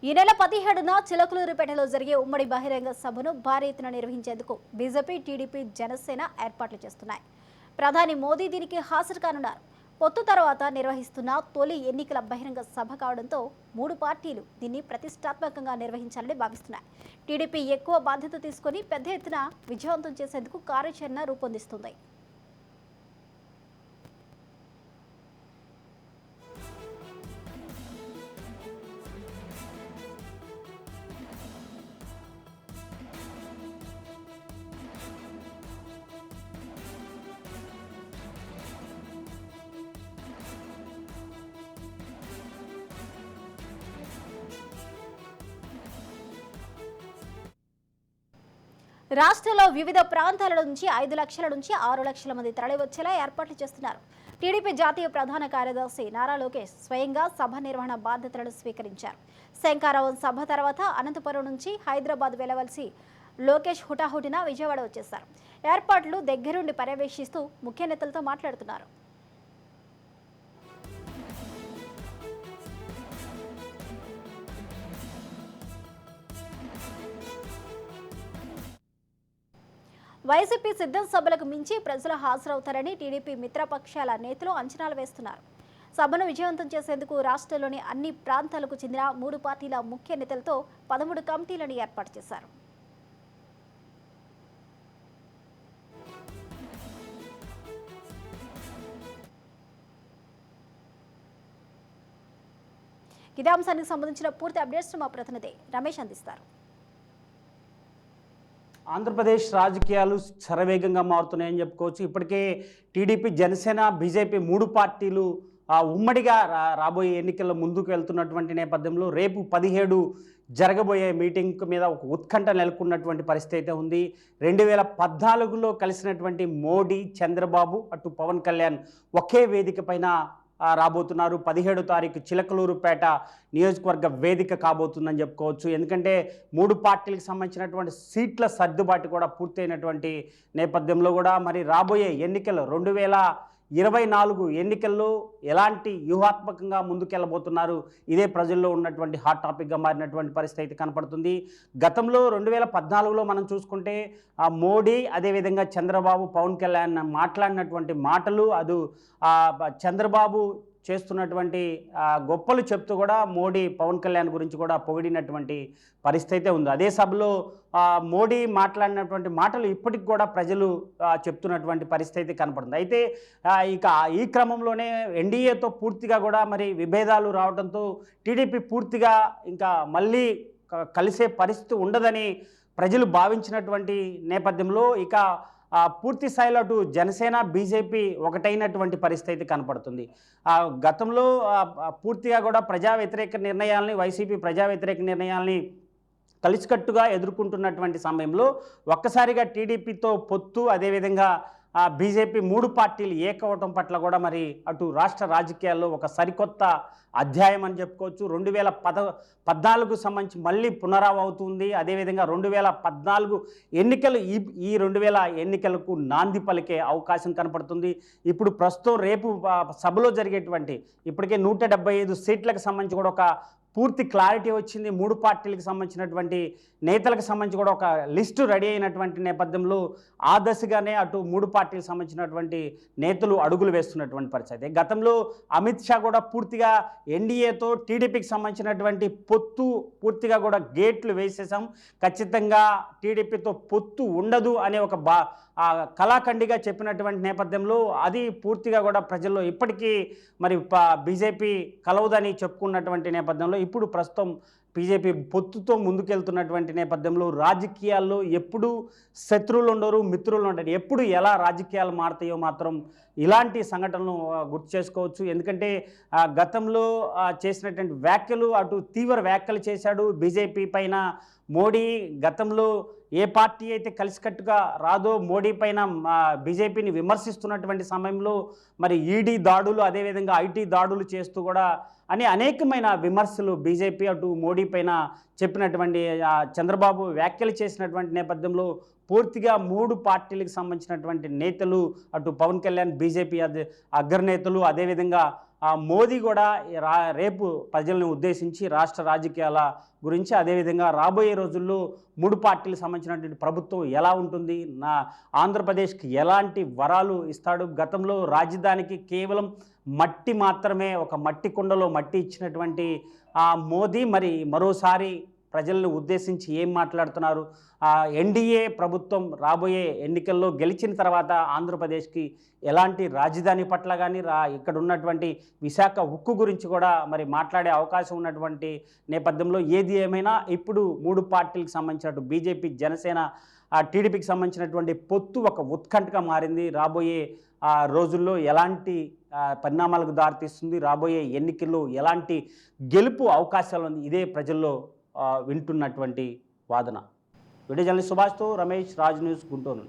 ఈ నెల 17న చిలకలూరిపేటలో జరిగే ఉమ్మడి బహిరంగ సభను భారీ ఎత్తున నిర్వహించేందుకు బీజేపీ, టీడీపీ, జనసేన ఏర్పాట్లు చేస్తున్నాయి. ప్రధాని మోదీ దీనికి హాజరు కానున్నారు. పొత్తు తర్వాత నిర్వహిస్తున్న తొలి ఎన్నికల బహిరంగ సభ కావడంతో మూడు పార్టీలు దీన్ని ప్రతిష్టాత్మకంగా నిర్వహించాలని భావిస్తున్నాయి. టీడీపీ ఎక్కువ బాధ్యత తీసుకొని పెద్ద ఎత్తున విజయవంతం చేసేందుకు కార్యాచరణ రూపొందిస్తుంది. రాష్ట్రంలో వివిధ ప్రాంతాల నుంచి 5 లక్షల నుంచి 6 లక్షల మంది తరలివచ్చేలా ఏర్పాట్లు చేస్తున్నారు. టీడీపీ జాతీయ ప్రధాన కార్యదర్శి నారా లోకేష్ స్వయంగా సభ నిర్వహణ బాధ్యతలను స్వీకరించారు. శంకారావం సభ తర్వాత అనంతపురం నుంచి హైదరాబాద్ వెళ్లవలసి లోకేష్ హుటాహుటిన విజయవాడ వచ్చేశారు. ఏర్పాట్లు దగ్గరుండి పర్యవేక్షిస్తూ ముఖ్య నేతలతో మాట్లాడుతున్నారు. వైసీపీ సిద్ధం సభలకు మించి ప్రజలు హాజరవుతారని టీడీపీ మిత్రపక్షాల నేతలు అంచనాలు వేస్తున్నారు. సభను విజయవంతం చేసేందుకు రాష్ట్రంలోని అన్ని ప్రాంతాలకు చెందిన 3 పార్టీల ముఖ్య నేతలతో 13 కమిటీలను ఏర్పాటు చేశారు. ఇదే అంశానికి సంబంధించిన పూర్తి అప్డేట్స్ మా ప్రతినిధి రమేష్ అందిస్తారు. ఆంధ్రప్రదేశ్ రాజకీయాలు శరవేగంగా మారుతున్నాయని చెప్పుకోవచ్చు. ఇప్పటికే టీడీపీ, జనసేన, బీజేపీ 3 పార్టీలు ఉమ్మడిగా రాబోయే ఎన్నికల్లో ముందుకు వెళ్తున్నటువంటి నేపథ్యంలో రేపు 17 జరగబోయే మీటింగ్ మీద ఒక ఉత్కంఠ నెలకొన్నటువంటి పరిస్థితి అయితే ఉంది. 2014లో కలిసినటువంటి మోడీ, చంద్రబాబు, అటు పవన్ కళ్యాణ్ ఒకే వేదిక పైన రాబోతున్నారు. 17వ తారీఖు చిలకలూరుపేట నియోజకవర్గ వేదిక కాబోతుందని చెప్పుకోవచ్చు. ఎందుకంటే 3 పార్టీలకు సంబంధించినటువంటి సీట్ల సర్దుబాటు కూడా పూర్తయినటువంటి నేపథ్యంలో కూడా మరి రాబోయే ఎన్నికలు 2024 ఎన్నికల్లో ఎలాంటి వ్యూహాత్మకంగా ముందుకెళ్ళబోతున్నారు, ఇదే ప్రజల్లో ఉన్నటువంటి హాట్ టాపిక్గా మారినటువంటి పరిస్థితి అయితే కనపడుతుంది. గతంలో 2014లో మనం చూసుకుంటే మోడీ, అదేవిధంగా చంద్రబాబు, పవన్ కళ్యాణ్ మాట్లాడినటువంటి మాటలు, అది చంద్రబాబు చేస్తున్నటువంటి గొప్పలు చెప్తూ కూడా మోడీ పవన్ కళ్యాణ్ గురించి కూడా పొగిడినటువంటి పరిస్థితి అయితే ఉంది. అదే సభలో మోడీ మాట్లాడినటువంటి మాటలు ఇప్పటికి కూడా ప్రజలు చెప్తున్నటువంటి పరిస్థితి కనపడుతుంది. అయితే ఇక ఈ క్రమంలోనే ఎన్డీఏతో పూర్తిగా కూడా మరి విభేదాలు రావడంతో టీడీపీ పూర్తిగా ఇంకా మళ్ళీ కలిసే పరిస్థితి ఉండదని ప్రజలు భావించినటువంటి నేపథ్యంలో ఇక పూర్తి స్థాయిలో అటు జనసేన, బీజేపీ ఒకటైనటువంటి పరిస్థితి కనపడుతుంది. గతంలో పూర్తిగా కూడా ప్రజా వ్యతిరేక నిర్ణయాలని, వైసీపీ ప్రజా వ్యతిరేక నిర్ణయాలని కలిసికట్టుగా ఎదుర్కొంటున్నటువంటి సమయంలో ఒక్కసారిగా టీడీపీతో పొత్తు, అదేవిధంగా బీజేపీ 3 పార్టీలు ఏకవటం పట్ల కూడా మరి అటు రాష్ట్ర రాజకీయాల్లో ఒక సరికొత్త అధ్యాయం అని చెప్పుకోవచ్చు. 2014కు సంబంధించి మళ్ళీ పునరావవుతుంది. అదేవిధంగా 2014 ఎన్నికలు ఈ 2000 ఎన్నికలకు నాంది పలికే అవకాశం కనపడుతుంది. ఇప్పుడు ప్రస్తుతం రేపు సభలో జరిగేటువంటి ఇప్పటికే 175 సీట్లకు సంబంధించి కూడా ఒక పూర్తి క్లారిటీ వచ్చింది. 3 పార్టీలకు సంబంధించినటువంటి నేతలకు సంబంధించి కూడా ఒక లిస్టు రెడీ అయినటువంటి నేపథ్యంలో ఆ దశగానే అటు 3 పార్టీలకు సంబంధించినటువంటి నేతలు అడుగులు వేస్తున్నటువంటి పరిస్థితి. గతంలో అమిత్ షా కూడా పూర్తిగా ఎన్డీఏతో టీడీపీకి సంబంధించినటువంటి పొత్తు పూర్తిగా కూడా గేట్లు వేసేసాం, ఖచ్చితంగా టీడీపీతో పొత్తు ఉండదు అనే ఒక కళాఖండిగా చెప్పినటువంటి నేపథ్యంలో అది పూర్తిగా కూడా ప్రజల్లో ఇప్పటికీ మరి బీజేపీ కలవదని చెప్పుకున్నటువంటి నేపథ్యంలో ఇప్పుడు ప్రస్తుతం బీజేపీ పొత్తుతో ముందుకెళ్తున్నటువంటి నేపథ్యంలో రాజకీయాల్లో ఎప్పుడు శత్రువులు ఉండరు, మిత్రులు ఉండరు. ఎప్పుడు ఎలా రాజకీయాలు మారుతాయో మాత్రం ఇలాంటి సంఘటనలు గుర్తు చేసుకోవచ్చు. ఎందుకంటే గతంలో చేసినటువంటి వ్యాఖ్యలు, అటు తీవ్ర వ్యాఖ్యలు చేశాడు బీజేపీ పైన మోడీ. గతంలో ఏ పార్టీ అయితే కలిసికట్టుగా రాదో మోడీ పైన బీజేపీని విమర్శిస్తున్నటువంటి సమయంలో మరి ఈడీ దాడులు, అదేవిధంగా ఐటీ దాడులు చేస్తూ కూడా అనేకమైన విమర్శలు బీజేపీ అటు మోడీ పైన చెప్పినటువంటి చంద్రబాబు వ్యాఖ్యలు చేసినటువంటి నేపథ్యంలో పూర్తిగా 3 పార్టీలకు సంబంధించినటువంటి నేతలు, అటు పవన్ కళ్యాణ్ బీజేపీ అగ్రనేతలు, అదేవిధంగా మోదీ కూడా రేపు ప్రజలను ఉద్దేశించి రాష్ట్ర రాజకీయాల గురించి, అదేవిధంగా రాబోయే రోజుల్లో మూడు పార్టీలకు సంబంధించినటువంటి ప్రభుత్వం ఎలా ఉంటుంది, ఆంధ్రప్రదేశ్కి ఎలాంటి వరాలు ఇస్తాడు, గతంలో రాజధానికి కేవలం మట్టి మాత్రమే, ఒక మట్టి కుండలో మట్టి ఇచ్చినటువంటి మోదీ మరి మరోసారి ప్రజలను ఉద్దేశించి ఏం మాట్లాడుతున్నారు, ఎన్డీఏ ప్రభుత్వం రాబోయే ఎన్నికల్లో గెలిచిన తర్వాత ఆంధ్రప్రదేశ్కి ఎలాంటి రాజధాని పట్ల కానీ ఇక్కడ ఉన్నటువంటి విశాఖ ఉక్కు గురించి కూడా మరి మాట్లాడే అవకాశం ఉన్నటువంటి నేపథ్యంలో, ఏది ఏమైనా ఇప్పుడు మూడు పార్టీలకు సంబంధించినట్టు బీజేపీ, జనసేన, టీడీపీకి సంబంధించినటువంటి పొత్తు ఒక ఉత్కంఠగా మారింది. రాబోయే రోజుల్లో ఎలాంటి పరిణామాలకు దారితీస్తుంది, రాబోయే ఎన్నికల్లో ఎలాంటి గెలుపు అవకాశాలు ఉంది, ఇదే ప్రజల్లో వింటున్నటువంటి వాదన. వీడియో జర్నలిస్ట్ సుభాష్తో రమేష్, రాజ్ న్యూస్, గుంటూరు.